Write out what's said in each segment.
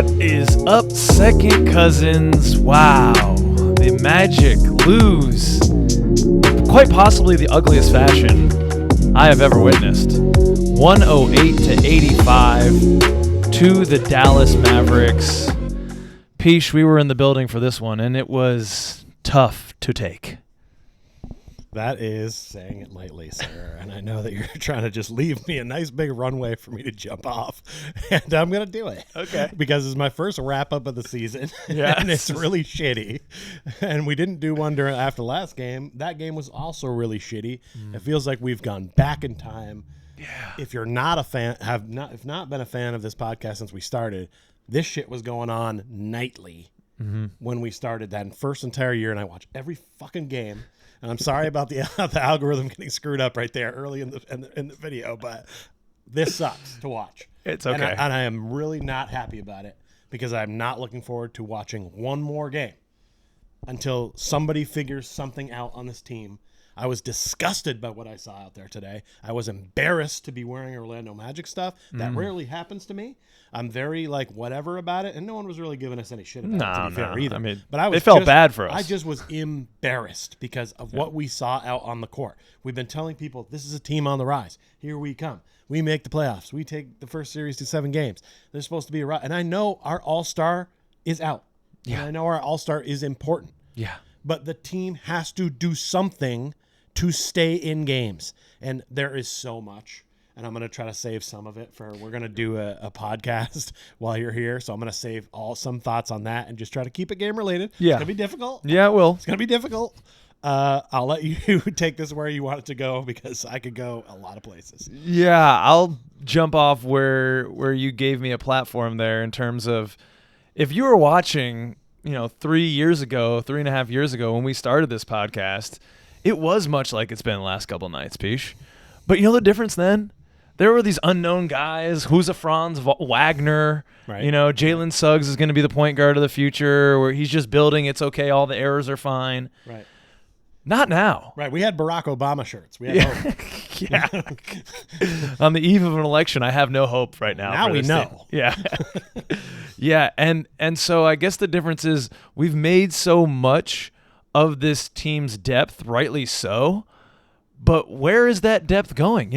What is up, second cousins? Wow, the Magic lose in quite possibly the ugliest fashion I have ever witnessed. 108-85 to the Dallas Mavericks. Pich, we were in the building for this one, and it was tough to take. That is saying it lightly, sir. And I know that you're trying to just leave me a nice big runway for me to jump off. And I'm going to do it. Okay. Because it's my first wrap-up of the season. Yes. And it's really shitty. And we didn't do one after last game. That game was also really shitty. It feels like we've gone back in time. Yeah. If you're not a fan, if not been a fan of this podcast since we started, this shit was going on nightly when we started that first entire year. And I watched every fucking game. And I'm sorry about the algorithm getting screwed up right there early in the video, but this sucks to watch. It's okay. And I am really not happy about it because I'm not looking forward to watching one more game until somebody figures something out on this team. I was disgusted by what I saw out there today. I was embarrassed to be wearing Orlando Magic stuff. That rarely happens to me. I'm very whatever about it, and no one was really giving us any shit about it, to be fair, either. I mean, but they felt bad for us. I just was embarrassed because of what we saw out on the court. We've been telling people this is a team on the rise. Here we come. We make the playoffs. We take the first series to 7 games. There's supposed to be a rise. And I know our all-star is out. Yeah. And I know our all-star is important. Yeah. But the team has to do something to stay in games. And there is so much. And I'm going to try to save some of it we're going to do a podcast while you're here. So I'm going to save some thoughts on that and just try to keep it game related. Yeah. It's going to be difficult. Yeah, it will. It's going to be difficult. I'll let you take this where you want it to go because I could go a lot of places. Yeah, I'll jump off where you gave me a platform there in terms of if you were watching, 3.5 years ago when we started this podcast, it was much like it's been the last couple nights, Pich. But you know the difference then? There were these unknown guys, Husa Franz Wagner, right. Jalen Suggs is going to be the point guard of the future where he's just building, it's okay, all the errors are fine. Right. Not now. Right. We had Barack Obama shirts. We had hope. Yeah. On the eve of an election, I have no hope right now. Now we know. Yeah. Yeah. And so I guess the difference is we've made so much of this team's depth, rightly so, but where is that depth going?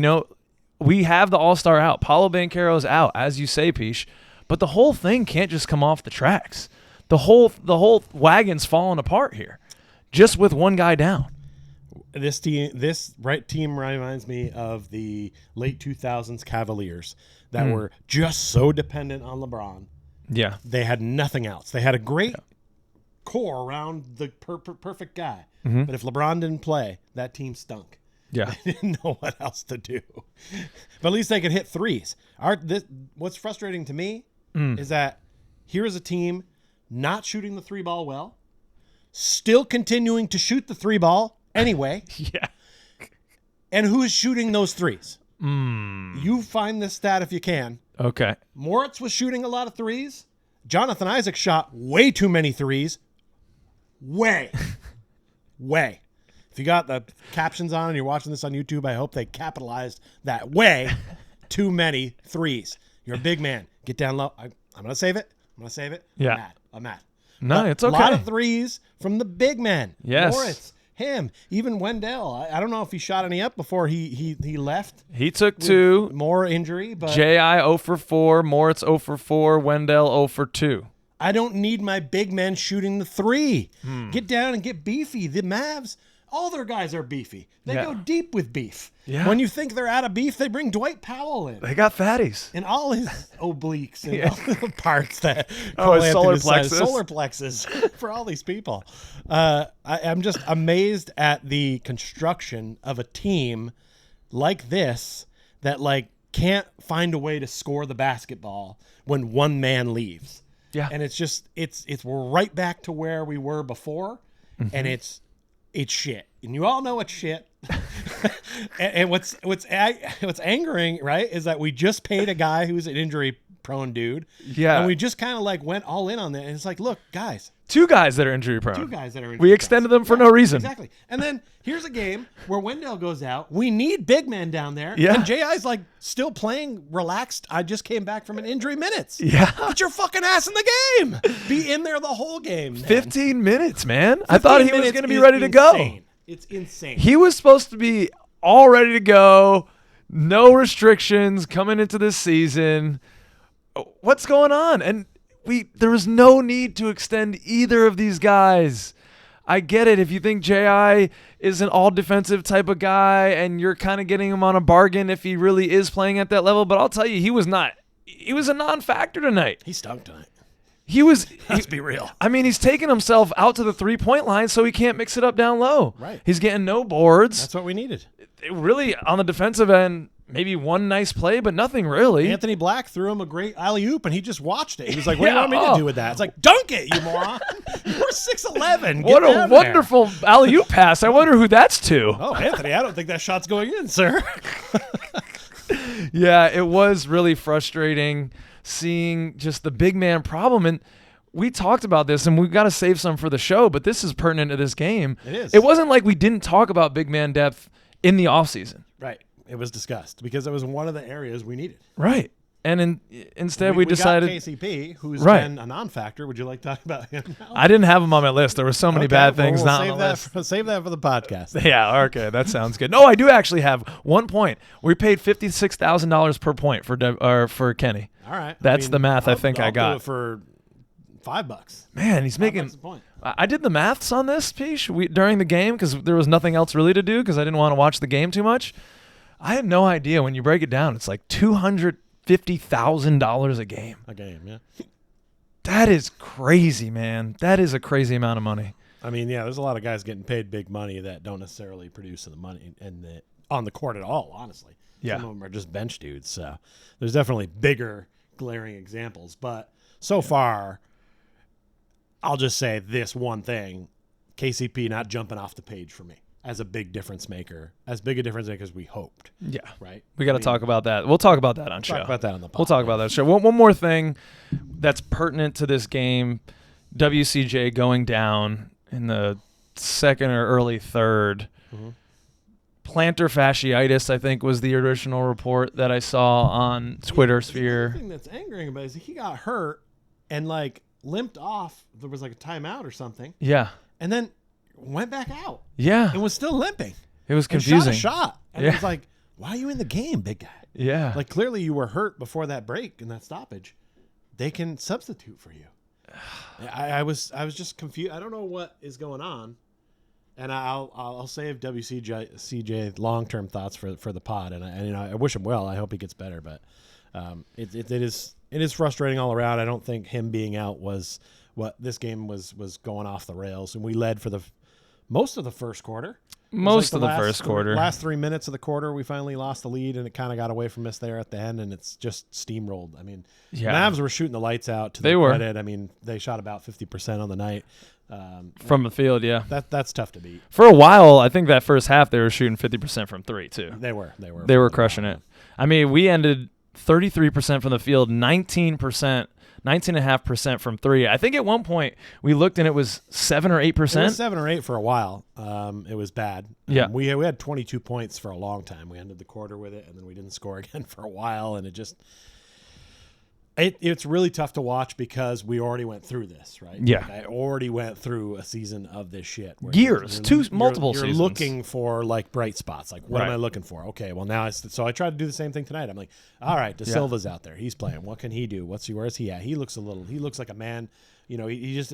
We have the all-star out. Paolo Banchero's out, as you say, Pich, but the whole thing can't just come off the tracks. The whole wagon's falling apart here, just with one guy down. This team reminds me of the late 2000s Cavaliers that were just so dependent on LeBron. Yeah. They had nothing else. They had a great core around the perfect guy. But if LeBron didn't play, that team stunk. Yeah. They didn't know what else to do. But at least they could hit threes. What's frustrating to me is that here is a team not shooting the 3-ball well, still continuing to shoot the 3-ball anyway. Yeah. And who's shooting those threes? You find this stat if you can. Okay. Moritz was shooting a lot of threes. Jonathan Isaac shot way too many threes. Way. If you got the captions on and you're watching this on YouTube, I hope they capitalized that way too many threes. You're a big man. Get down low. I'm going to save it. Yeah. I'm mad. No, But it's okay. A lot of threes from the big men. Yes. Moritz, him, even Wendell. I don't know if he shot any up before he left. He took 2. More injury, but J.I. 0 for 4, Moritz 0 for 4, Wendell 0 for 2. I don't need my big men shooting the 3. Get down and get beefy. The Mavs, all their guys are beefy. They go deep with beef. Yeah. When you think they're out of beef, they bring Dwight Powell in. They got fatties. And all his obliques and all the parts that his solar plexus. Solar plexus for all these people. I'm just amazed at the construction of a team like this that can't find a way to score the basketball when one man leaves. Yeah. And it's just we're right back to where we were before, and it's shit. And you all know it's shit. and what's angering, right, is that we just paid a guy who's an injury prone dude. Yeah. And we just kind of like went all in on that. And it's like, look, guys. Two guys that are injury prone. We extended them for no reason. Exactly. And then here's a game where Wendell goes out. We need big man down there. Yeah. And J.I.'s like still playing relaxed. I just came back from an injury minutes. Yeah. Put your fucking ass in the game. Be in there the whole game, man. 15 minutes, man. I thought he was going to be ready to insane. go. It's insane. He was supposed to be all ready to go. No restrictions coming into this season. What's going on? And there was no need to extend either of these guys. I get it if you think J.I. is an all-defensive type of guy and you're kind of getting him on a bargain if he really is playing at that level. But I'll tell you, he was not. He was a non-factor tonight. He stunk tonight. Let's be real. I mean, he's taking himself out to the three-point line so he can't mix it up down low. Right. He's getting no boards. That's what we needed. Really, on the defensive end, maybe one nice play, but nothing really. Anthony Black threw him a great alley-oop, and he just watched it. He was like, what do you want me to do with that? It's like, dunk it, you moron. We're 6'11". What a wonderful alley-oop pass. I wonder who that's to. Oh, Anthony, I don't think that shot's going in, sir. Yeah, it was really frustrating seeing just the big man problem. And we talked about this, and we've got to save some for the show, but this is pertinent to this game. It is. It wasn't like we didn't talk about big man depth in the offseason. Right. It was discussed because it was one of the areas we needed. Right. And instead we decided. Got KCP, who's been a non-factor. Would you like to talk about him now? I didn't have him on my list. There were so many bad things not on the list. Save that for the podcast. Yeah, okay. That sounds good. No, I do actually have 1 point. We paid $56,000 per point for Kenny. All right. That's the math I think I got. I'll do it for $5. Man, he's making. $5 a point. I did the maths on this, Pich, during the game because there was nothing else really to do because I didn't want to watch the game too much. I had no idea. When you break it down, it's like $250,000 a game. A game, yeah. That is crazy, man. That is a crazy amount of money. I mean, yeah, there's a lot of guys getting paid big money that don't necessarily produce the money on the court at all, honestly. Yeah. Some of them are just bench dudes. So there's definitely bigger, glaring examples. But so far, I'll just say this one thing. KCP not jumping off the page for me as a big difference maker, as big a difference maker as we hoped. Yeah. Right? We got to talk about that. We'll talk about that on show. Talk about that on the podcast. We'll talk about that show. One more thing that's pertinent to this game, WCJ going down in the second or early third. Mm-hmm. Plantar fasciitis, I think, was the original report that I saw on Twitter sphere. The thing that's angering about it is he got hurt and like limped off. There was like a timeout or something. Yeah. And then went back out. Yeah. And was still limping. It was confusing. And shot. And it was like, why are you in the game, big guy? Yeah. Like clearly you were hurt before that break and that stoppage. They can substitute for you. I was just confused. I don't know what is going on. And I'll save WCJ long-term thoughts for the pod. And I wish him well. I hope he gets better. But it is frustrating all around. I don't think him being out was what this game was going off the rails. And we led for most of the first quarter. Most of the first quarter. Last 3 minutes of the quarter, we finally lost the lead, and it kind of got away from us there at the end, and it's just steamrolled. I mean, Mavs were shooting the lights out to their credit. I mean, they shot about 50% on the night. From the field, yeah. That's tough to beat. For a while, I think that first half they were shooting 50% from three, too. They were crushing it. I mean, we ended 33% from the field, 19.5% from three. I think at one point we looked and it was 7 or 8%. It was 7 or 8 for a while. It was bad. Yeah. We had 22 points for a long time. We ended the quarter with it, and then we didn't score again for a while, and it's really tough to watch because we already went through this, right? Yeah. Like I already went through a season of this shit. Years, multiple seasons. You're looking for like bright spots. Like, what am I looking for? Okay, well now so I tried to do the same thing tonight. I'm like, all right, De Silva's out there. He's playing. What can he do? Where is he at? He looks like a man. He just.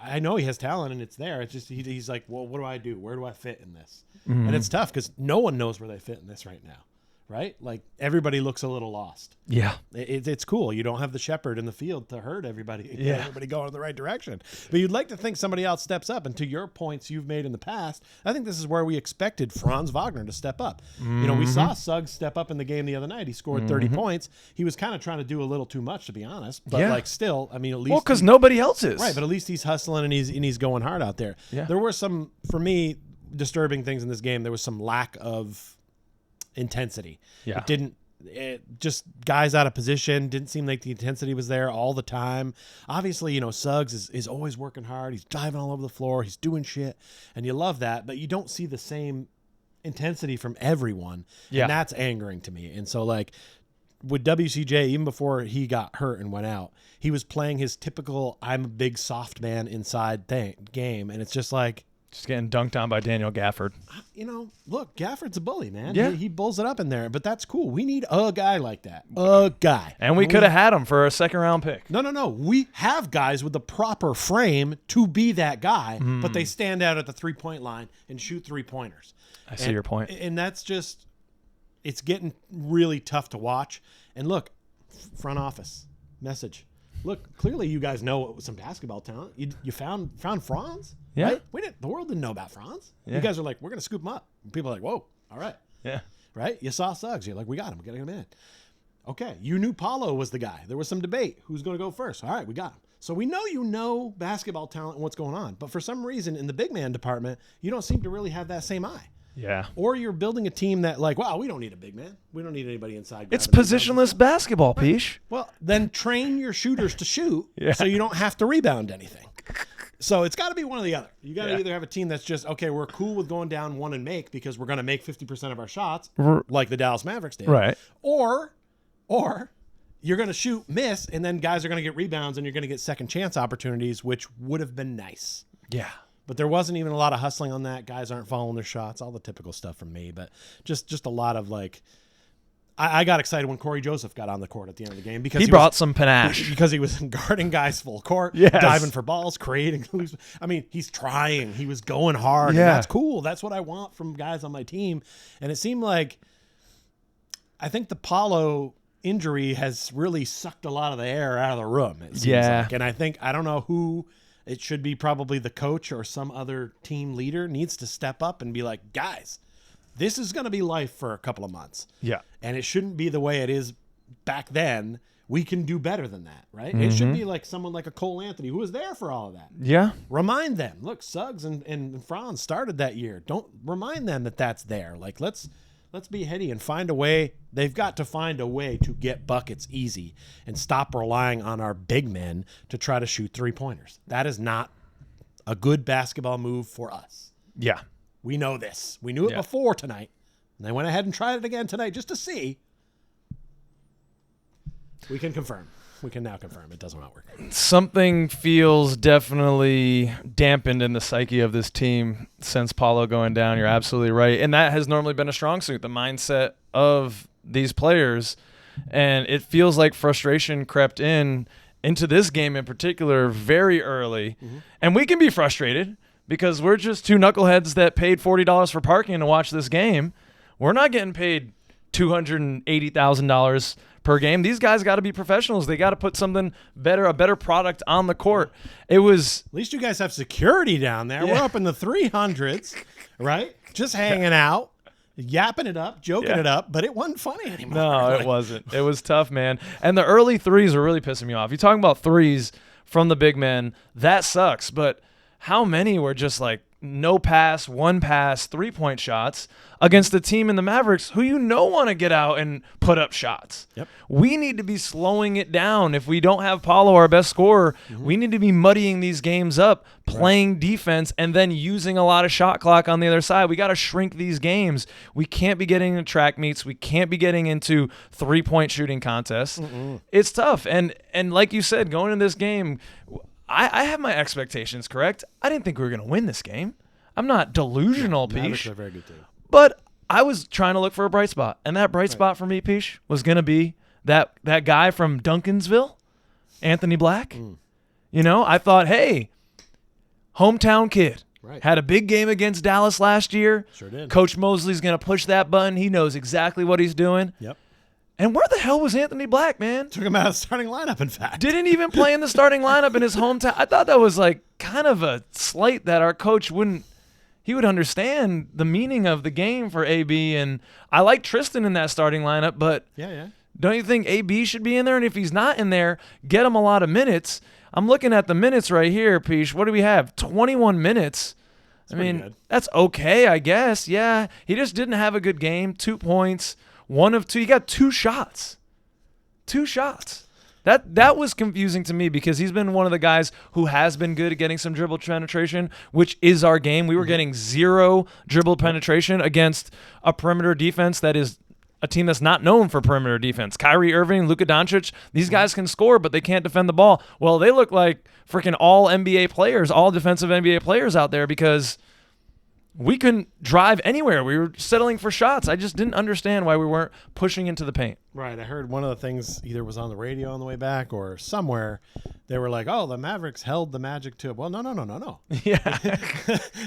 I know he has talent and it's there. It's just he's like, well, what do I do? Where do I fit in this? Mm-hmm. And it's tough because no one knows where they fit in this right now. Right? Like everybody looks a little lost. Yeah. It's cool. You don't have the shepherd in the field to herd everybody. Get everybody going in the right direction. But you'd like to think somebody else steps up. And to your points you've made in the past, I think this is where we expected Franz Wagner to step up. Mm-hmm. We saw Suggs step up in the game the other night. He scored 30 points. He was kind of trying to do a little too much, to be honest. But still, I mean, at least. Well, because nobody else is. Right. But at least he's hustling and he's going hard out there. Yeah. There were some, for me, disturbing things in this game. There was some lack of intensity. Yeah. Just guys out of position. Didn't seem like the intensity was there all the time. Obviously, Suggs is always working hard. He's diving all over the floor. He's doing shit. And you love that, but you don't see the same intensity from everyone. Yeah. And that's angering to me. And so, with WCJ, even before he got hurt and went out, he was playing his typical I'm a big soft man inside game. And it's just like, just getting dunked on by Daniel Gafford. Look, Gafford's a bully, man. Yeah. He bulls it up in there, but that's cool. We need a guy like that. A guy. And we could have had him for a second-round pick. No. We have guys with the proper frame to be that guy, but they stand out at the three-point line and shoot three-pointers. I see your point. And that's just, it's getting really tough to watch. And look, front office message. Look, clearly you guys know some basketball talent. You found Franz? Yeah. Right? The world didn't know about Franz. Yeah. You guys are like, we're going to scoop him up. And people are like, whoa, all right. Yeah. Right? You saw Suggs. You're like, we got him. We got to get him in. Okay. You knew Paulo was the guy. There was some debate. Who's going to go first? All right, we got him. So we know you know basketball talent and what's going on. But for some reason, in the big man department, you don't seem to really have that same eye. Yeah. Or you're building a team that wow, we don't need a big man. We don't need anybody inside. It's positionless basketball, Pich. Well, then train your shooters to shoot so you don't have to rebound anything. So it's got to be one or the other. You got to either have a team that's just, okay, we're cool with going down one and make because we're going to make 50% of our shots like the Dallas Mavericks did. Right. Or you're going to shoot, miss, and then guys are going to get rebounds and you're going to get second chance opportunities, which would have been nice. Yeah. But there wasn't even a lot of hustling on that. Guys aren't following their shots, all the typical stuff from me. But just a lot of I got excited when Corey Joseph got on the court at the end of the game because he brought some panache. Because he was guarding guys full court, diving for balls, creating loose. I mean, he's trying. He was going hard. Yeah. And that's cool. That's what I want from guys on my team. And it seemed like I think the Paulo injury has really sucked a lot of the air out of the room. It seems like. And I don't know who. It should be probably the coach or some other team leader needs to step up and be like, guys, this is going to be life for a couple of months. Yeah. And it shouldn't be the way it is back then. We can do better than that, right? It should be like someone like a Cole Anthony who was there for all of that. Yeah. Remind them. Look, Suggs and Franz started that year. Don't remind them that that's there. Let's be heady and find a way. They've got to find a way to get buckets easy and stop relying on our big men to try to shoot three-pointers. That is not a good basketball move for us. Yeah. We know this. We knew it before tonight. And they went ahead and tried it again tonight just to see. We can confirm. We can now confirm it does not work. Something feels definitely dampened in the psyche of this team since Paulo going down. You're absolutely right. And that has normally been a strong suit, the mindset of these players. And it feels like frustration crept into this game in particular very early. Mm-hmm. And we can be frustrated because we're just two knuckleheads that paid $40 for parking to watch this game. We're not getting paid $280,000 per game. These guys got to be professionals. They got to put something better, a better product on the court. It was at least you guys have security down there. We're up in the 300s, right? Just hanging out, yapping it up, joking it up, but it wasn't funny anymore. No, it wasn't. It was tough, man. And the early threes were really pissing me off. You're talking about threes from the big men. That sucks, but how many were just like no pass, one pass, 3-point shots against a team in the Mavericks who want to get out and put up shots. Yep. We need to be slowing it down. If we don't have Paulo, our best scorer, we need to be muddying these games up, playing defense, and then using a lot of shot clock on the other side. We got to shrink these games. We can't be getting into track meets. We can't be getting into 3-point shooting contests. It's tough. And like you said, going into this game, I have my expectations correct. I didn't think we were going to win this game. I'm not delusional, Mavericks Pich. are a very good team. But I was trying to look for a bright spot. And that bright spot for me, Pich, was going to be that guy from Duncansville, Anthony Black. I thought, hey, hometown kid. Right. Had a big game against Dallas last year. Sure did. Coach Mosley's going to push that button. He knows exactly what he's doing. Yep. And where the hell was Anthony Black, man? Took him out of the starting lineup, in fact. Didn't even play in the starting lineup in his hometown. I thought that was like kind of a slight that our coach would understand the meaning of the game for AB. And I like Tristan in that starting lineup, but don't you think AB should be in there? And if he's not in there, get him a lot of minutes. I'm looking at the minutes right here, Pich. What do we have? 21 minutes. I mean, that's okay, I guess. Yeah, he just didn't have a good game. 2 points. one of two. You got 2 shots. 2 shots. That was confusing to me because he's been one of the guys who has been good at getting some dribble penetration, which is our game. We were getting 0 dribble penetration against a perimeter defense that is a team that's not known for perimeter defense. Kyrie Irving, Luka Doncic, these guys can score, but they can't defend the ball. Well, they look like freaking all NBA players, all defensive NBA players out there because we couldn't drive anywhere. We were settling for shots. I just didn't understand why we weren't pushing into the paint. Right. I heard one of the things either was on the radio on the way back or somewhere. They were like, "Oh, the Mavericks held the Magic to it." Well, no. Yeah.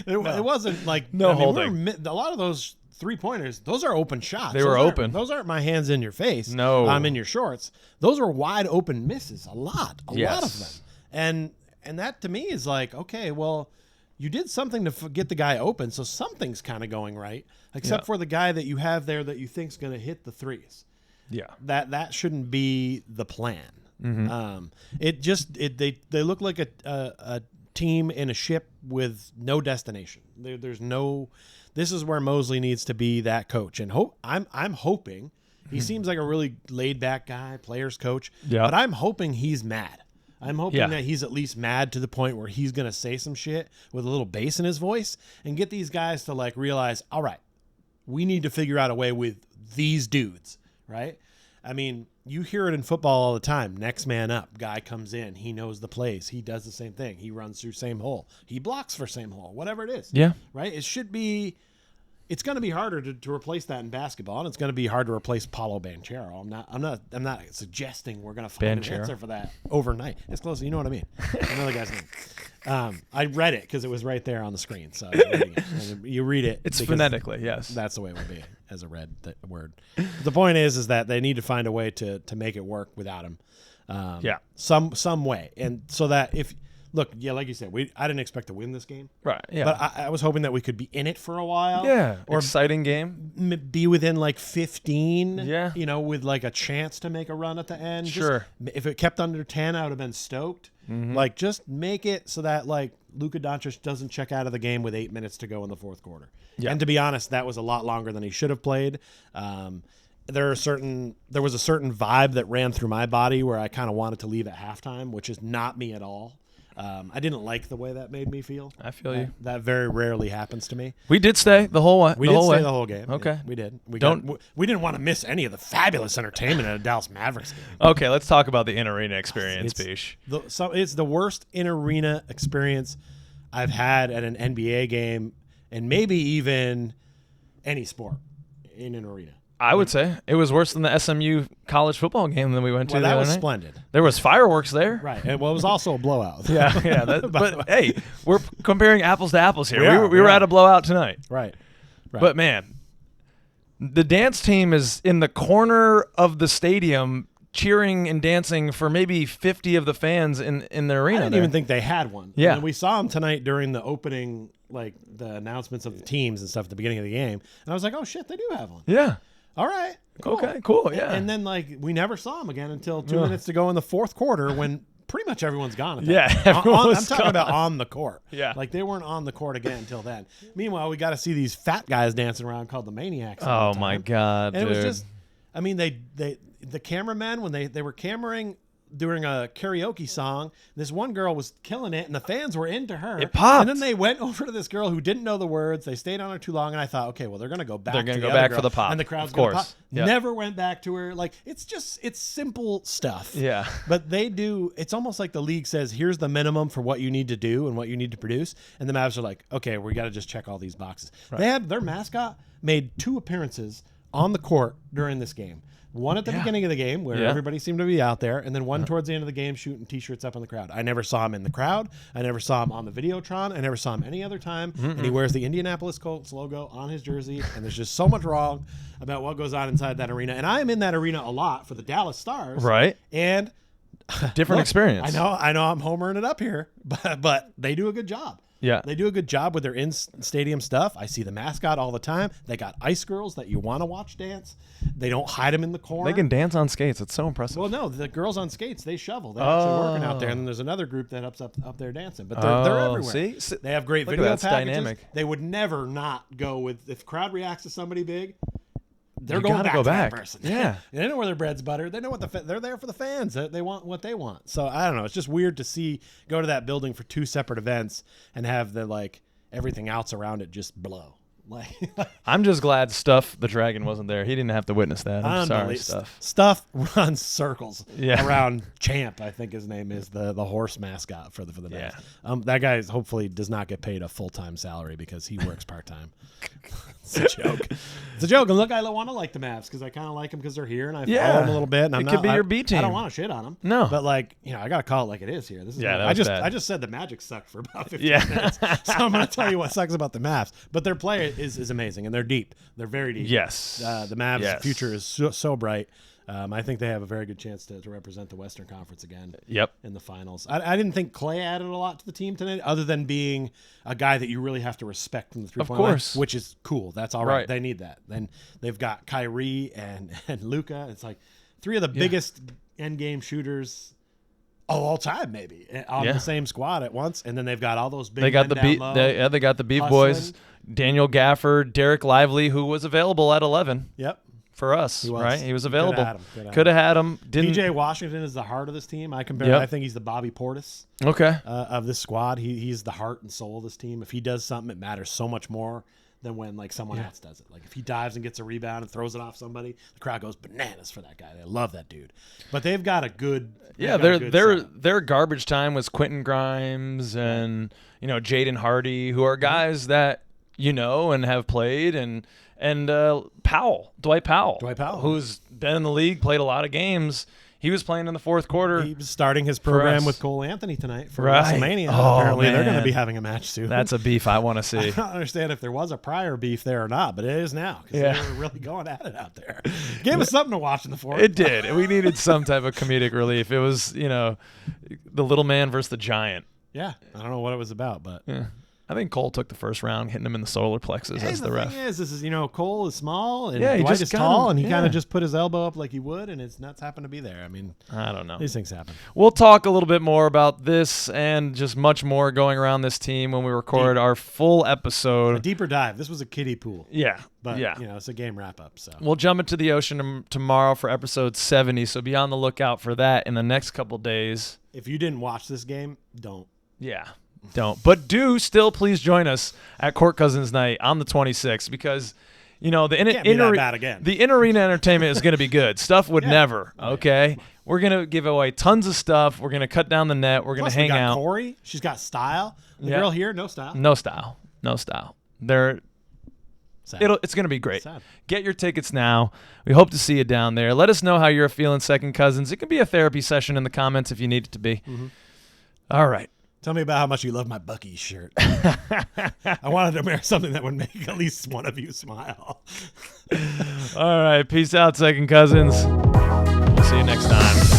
It wasn't like No holding. A lot of those 3-pointers, those are open shots. They were open. Those aren't my hands in your face. No. I'm in your shorts. Those are wide open misses. A lot of them. And that to me is like, okay, well, you did something to get the guy open, so something's kind of going right, except for the guy that you have there that you think's going to hit the threes. Yeah, that shouldn't be the plan. Mm-hmm. They look like a team in a ship with no destination. There's no. This is where Mosley needs to be that coach, and I'm hoping he seems like a really laid back guy, players coach. Yeah, but I'm hoping he's mad. I'm hoping that he's at least mad to the point where he's going to say some shit with a little bass in his voice and get these guys to like realize, all right, we need to figure out a way with these dudes, right? I mean, you hear it in football all the time. Next man up. Guy comes in. He knows the plays. He does the same thing. He runs through same hole. He blocks for same hole, whatever it is. Yeah. Right? It's going to be harder to replace that in basketball, and it's going to be hard to replace Paulo Banchero. I'm not suggesting we're going to find an answer for that overnight. It's close. You know what I mean? Another guy's name. I read it because it was right there on the screen. So I was reading it. And you read it. It's phonetically, yes. That's the way it would be as a read word. The point is that they need to find a way to make it work without him. Some way, and so that if. Look, like you said, I didn't expect to win this game. Right, yeah. But I was hoping that we could be in it for a while. Yeah, or exciting game. Be within like 15, yeah. With like a chance to make a run at the end. Sure. If it kept under 10, I would have been stoked. Mm-hmm. Like, just make it so that like Luka Doncic doesn't check out of the game with 8 minutes to go in the fourth quarter. Yeah. And to be honest, that was a lot longer than he should have played. There was a certain vibe that ran through my body where I kind of wanted to leave at halftime, which is not me at all. I didn't like the way that made me feel. I feel you. That very rarely happens to me. We did stay the whole way. We did stay the whole game. Okay. We did. We didn't want to miss any of the fabulous entertainment at a Dallas Mavericks game. Okay, let's talk about the in-arena experience, Pich. It's the worst in-arena experience I've had at an NBA game, and maybe even any sport in an arena. I would say it was worse than the SMU college football game that we went to. Well, the that other was night. Splendid. There was fireworks there. Right. And it was also a blowout. Yeah. But hey, we're comparing apples to apples here. We were at a blowout tonight. Right. But man, the dance team is in the corner of the stadium cheering and dancing for maybe 50 of the fans in the arena. I didn't even think they had one. Yeah. And we saw them tonight during the opening, like the announcements of the teams and stuff at the beginning of the game. And I was like, oh, shit, they do have one. Yeah. All right. Cool. Okay, cool. Yeah. And then, like, we never saw him again until 2 minutes to go in the fourth quarter when pretty much everyone's gone. Yeah. I'm talking about on the court. Yeah. Like, they weren't on the court again until then. Meanwhile, we got to see these fat guys dancing around called the Maniacs. Oh, my God. And dude. it was just, I mean, the cameramen, when they were cameraing during a karaoke song, this one girl was killing it and the fans were into her. It popped. And then they went over to this girl who didn't know the words. They stayed on her too long, and I thought, okay, well, they're going to go back. They're going to the go other back girl, for the pop. And the crowd's of going to pop. course. Yep. Never went back to her. Like, it's simple stuff. Yeah. But they do, it's almost like the league says, here's the minimum for what you need to do and what you need to produce. And the Mavs are like, okay, we got to just check all these boxes. Right. They had their mascot made 2 appearances on the court during this game. One at the beginning of the game where everybody seemed to be out there, and then one towards the end of the game shooting T-shirts up in the crowd. I never saw him in the crowd. I never saw him on the Videotron. I never saw him any other time. And he wears the Indianapolis Colts logo on his jersey, and there's just so much wrong about what goes on inside that arena. And I am in that arena a lot for the Dallas Stars. Right. And different experience. I know I'm homering it up here, but they do a good job. Yeah. They do a good job with their in-stadium stuff. I see the mascot all the time. They got ice girls that you want to watch dance. They don't hide them in the corner. They can dance on skates. It's so impressive. Well, no, the girls on skates, they shovel. They're actually working out there. And then there's another group that up there dancing. But they're everywhere. See? They have great Look video at that. packages. Dynamic. They would never not go with, if crowd reacts to somebody big, they're You going gotta back go to back. that person. Yeah. They know where their bread's buttered. They know what they're there for the fans. They want what they want. So I don't know. It's just weird to go to that building for two separate events and have everything else around it just blow. I'm just glad Stuff the Dragon wasn't there. He didn't have to witness that. I'm sorry, Stuff. Stuff runs circles Yeah. around Champ, I think his name is, the horse mascot for the Mavs. Yeah. That guy hopefully does not get paid a full-time salary because he works part-time. It's a joke. It's a joke. And look, I want to like the Mavs because I kind of like them because they're here and I follow them a little bit. And It could be your B team. I don't want to shit on them. No. But I got to call it like it is here. This is Yeah, that was bad. I just said the Magic sucked for about 15 minutes. So I'm going to tell you what sucks about the Mavs. But their play is amazing and they're deep. They're very deep. Yes. The Mavs' future is so bright. I think they have a very good chance to represent the Western Conference again. Yep. In the finals. I didn't think Clay added a lot to the team tonight, other than being a guy that you really have to respect from the three-point line, which is cool. That's all right. They need that. Then they've got Kyrie and Luka. It's like three of the biggest end-game shooters of all time, maybe on the same squad at once. And then they've got all those big. They got they got the Beef Boys, Daniel Gafford, Derek Lively, who was available at 11. Yep. For us, right? He was available. Could have had him. Didn't. PJ Washington is the heart of this team. I think he's the Bobby Portis. Okay. Of this squad, he's the heart and soul of this team. If he does something, it matters so much more than when someone else does it. Like if he dives and gets a rebound and throws it off somebody, the crowd goes bananas for that guy. They love that dude. But they've got a good. Their garbage time was Quentin Grimes and Jaden Hardy, who are guys that and have played and Dwight Powell, who's been in the league, played a lot of games. He was playing in the fourth quarter. He was starting his program with Cole Anthony tonight for WrestleMania. Apparently, they're going to be having a match soon. That's a beef I want to see. I don't understand if there was a prior beef there or not, but it is now because they were really going at it out there. Gave us something to watch in the fourth. It did. We needed some type of comedic relief. It was, the little man versus the giant. Yeah, I don't know what it was about, but. Yeah. I think Cole took the first round, hitting him in the solar plexus as the ref. Thing is Cole is small and Dwight is tall, and he kind of just put his elbow up like he would, and his nuts happened to be there. I mean, I don't know. These things happen. We'll talk a little bit more about this and just much more going around this team when we record our full episode. A deeper dive. This was a kiddie pool. Yeah. But, it's a game wrap-up. So we'll jump into the ocean tomorrow for episode 70, so be on the lookout for that in the next couple days. If you didn't watch this game, don't. Yeah. Don't. But do still please join us at Court Cousins Night on the 26th because, the in-arena entertainment is going to be good. Stuff would never, okay? Right. We're going to give away tons of stuff. We're going to cut down the net. We're going to hang out. Corey, she's got style. The girl here, no style. No style. It's going to be great. Sad. Get your tickets now. We hope to see you down there. Let us know how you're feeling, Second Cousins. It can be a therapy session in the comments if you need it to be. Mm-hmm. All right. Tell me about how much you love my Buc-ee's shirt. I wanted to wear something that would make at least one of you smile. All right. Peace out, Second Cousins. We'll see you next time.